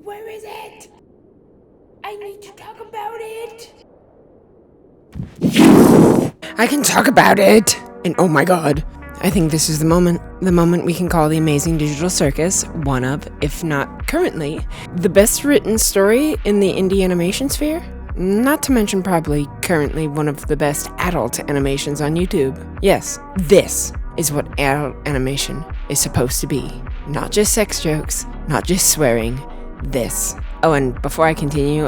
Where is it? I need to talk about it. I can talk about it! And oh my god, I think this is the moment we can call The Amazing Digital Circus one of, if not currently, the best written story in the indie animation sphere. Not to mention probably currently one of the best adult animations on YouTube. Yes, this is what adult animation is supposed to be. Not just sex jokes, not just swearing, this. Oh, and before I continue,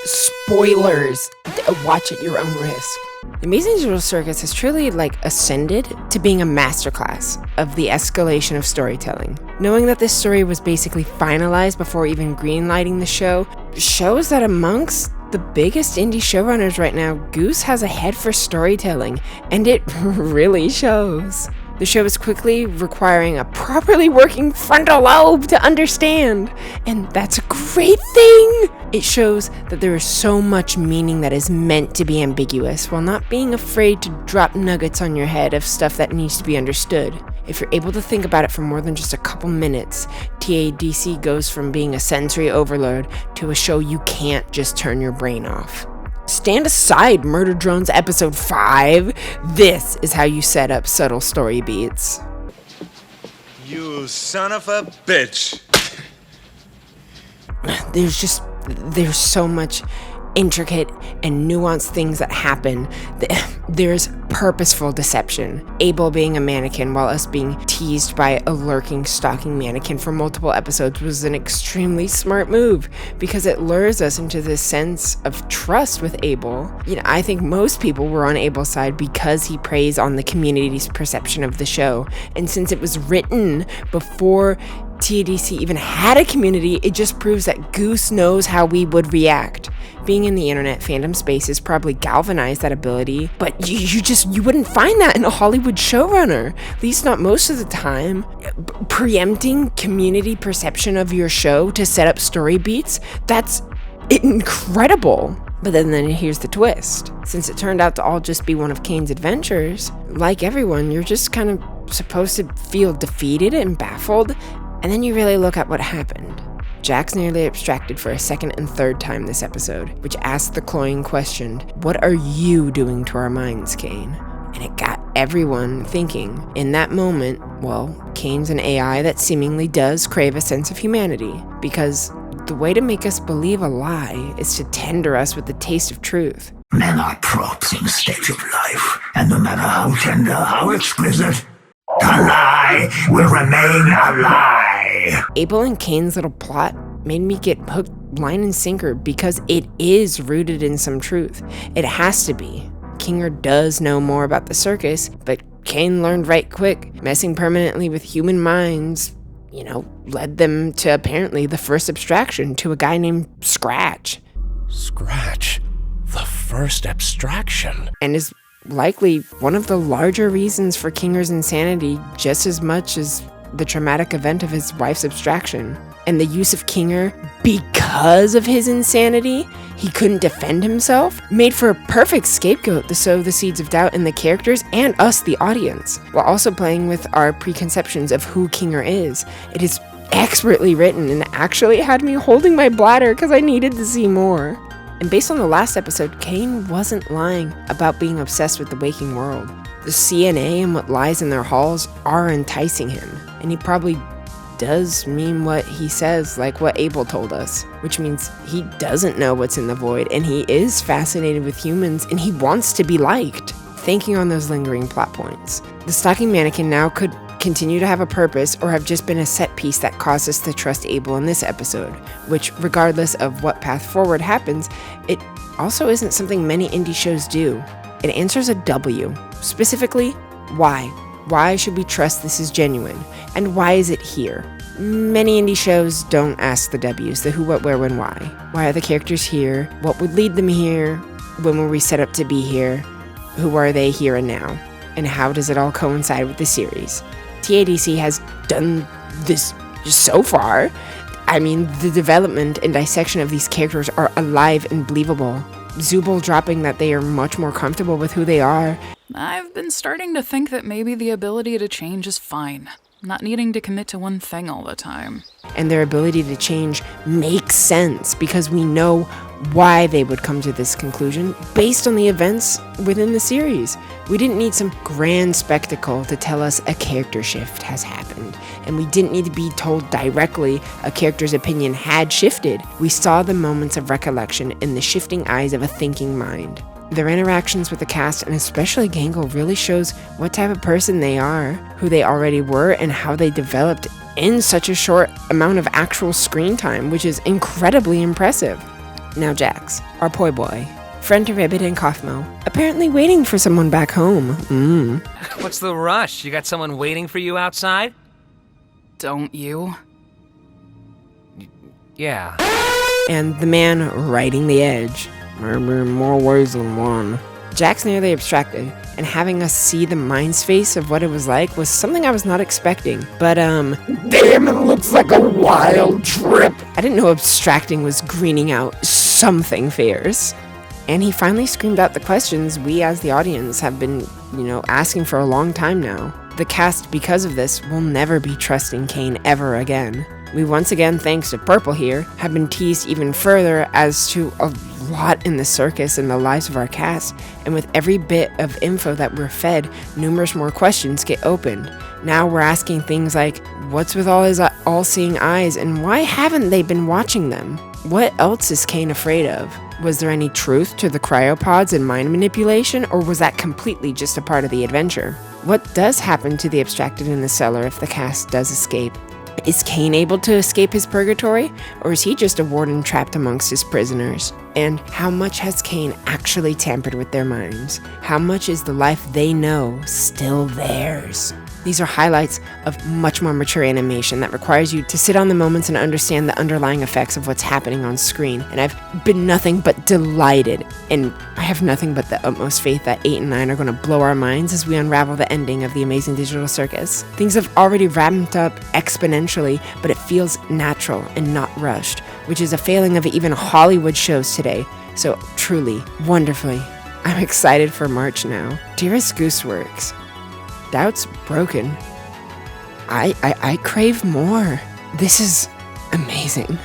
spoilers! Watch at your own risk. The Amazing Digital Circus has truly, ascended to being a masterclass of the escalation of storytelling. Knowing that this story was basically finalized before even greenlighting the show, shows that amongst the biggest indie showrunners right now, Goose has a head for storytelling, and it really shows. The show is quickly requiring a properly working frontal lobe to understand, and that's a great thing! It shows that there is so much meaning that is meant to be ambiguous, while not being afraid to drop nuggets on your head of stuff that needs to be understood. If you're able to think about it for more than just a couple minutes, TADC goes from being a sensory overload to a show you can't just turn your brain off. Stand aside, Murder Drones Episode 5. This is how you set up subtle story beats. You son of a bitch. There's so much intricate and nuanced things that happen. There's purposeful deception. Abel being a mannequin while us being teased by a lurking, stalking mannequin for multiple episodes was an extremely smart move because it lures us into this sense of trust with Abel. I think most people were on Abel's side because he preys on the community's perception of the show. And since it was written before TADC even had a community, it just proves that Goose knows how we would react. Being in the internet fandom space has probably galvanized that ability, but you wouldn't find that in a Hollywood showrunner, at least not most of the time. Preempting community perception of your show to set up story beats, that's incredible. But then here's the twist. Since it turned out to all just be one of Caine's adventures, like everyone, you're just kind of supposed to feel defeated and baffled, and then you really look at what happened. Jack's nearly abstracted for a second and third time this episode, which asked the cloying question, what are you doing to our minds, Caine? And it got everyone thinking. In that moment, well, Caine's an AI that seemingly does crave a sense of humanity, because the way to make us believe a lie is to tender us with the taste of truth. Men are props in a state of life, and no matter how tender, how explicit, a lie will remain a lie. Abel and Caine's little plot made me get hooked line and sinker because it is rooted in some truth. It has to be. Kinger does know more about the circus, but Caine learned right quick. Messing permanently with human minds, led them to apparently the first abstraction to a guy named Scratch. Scratch? The first abstraction? And is likely one of the larger reasons for Kinger's insanity, just as much as the traumatic event of his wife's abstraction. And the use of Kinger, because of his insanity, he couldn't defend himself, made for a perfect scapegoat to sow the seeds of doubt in the characters and us, the audience, while also playing with our preconceptions of who Kinger is. It is expertly written and actually had me holding my bladder because I needed to see more. And based on the last episode, Caine wasn't lying about being obsessed with the waking world. The CNA and what lies in their halls are enticing him, and he probably does mean what he says, like what Abel told us, which means he doesn't know what's in the void, and he is fascinated with humans, and he wants to be liked. Thinking on those lingering plot points, the stalking mannequin now could continue to have a purpose or have just been a set piece that caused us to trust Abel in this episode, which, regardless of what path forward happens, it also isn't something many indie shows do. It answers a W. Specifically, why? Why should we trust this is genuine? And why is it here? Many indie shows don't ask the W's, the who, what, where, when, why. Why are the characters here? What would lead them here? When were we set up to be here? Who are they here and now? And how does it all coincide with the series? TADC has done this so far. I mean, the development and dissection of these characters are alive and believable. Zubul dropping that they are much more comfortable with who they are. I've been starting to think that maybe the ability to change is fine. Not needing to commit to one thing all the time. and their ability to change makes sense because we know why they would come to this conclusion based on the events within the series. We didn't need some grand spectacle to tell us a character shift has happened, and we didn't need to be told directly a character's opinion had shifted. We saw the moments of recollection in the shifting eyes of a thinking mind. Their interactions with the cast, and especially Gangle, really shows what type of person they are, who they already were, and how they developed in such a short amount of actual screen time, which is incredibly impressive. Now Jax, our poi boy, friend to Ribbit and Kaufmo, apparently waiting for someone back home. What's the rush? You got someone waiting for you outside? Don't you? Yeah. And the man riding the edge. Maybe in more ways than one. Jax nearly abstracted, and having us see the mind space of what it was like was something I was not expecting. But, Damn, it looks like a wild trip. I didn't know abstracting was greening out something fierce. And he finally screamed out the questions we as the audience have been, asking for a long time now. The cast, because of this, will never be trusting Caine ever again. We once again, thanks to Purple here, have been teased even further as to a lot in the circus and the lives of our cast, and with every bit of info that we're fed, numerous more questions get opened. Now we're asking things like, what's with all his all-seeing eyes, and why haven't they been watching them? What else is Caine afraid of? Was there any truth to the cryopods and mind manipulation, or was that completely just a part of the adventure? What does happen to the abstracted in the cellar if the cast does escape? Is Caine able to escape his purgatory, or is he just a warden trapped amongst his prisoners? And how much has Caine actually tampered with their minds? How much is the life they know still theirs? These are highlights of much more mature animation that requires you to sit on the moments and understand the underlying effects of what's happening on screen. And I've been nothing but delighted, and I have nothing but the utmost faith that 8 and 9 are going to blow our minds as we unravel the ending of the Amazing Digital Circus. Things have already ramped up exponentially, but it feels natural and not rushed, which is a failing of even Hollywood shows today. So truly, wonderfully, I'm excited for March now. Dearest Gooseworks, doubt's broken. I crave more. This is amazing.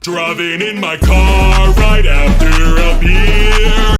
Driving in my car right after a beer.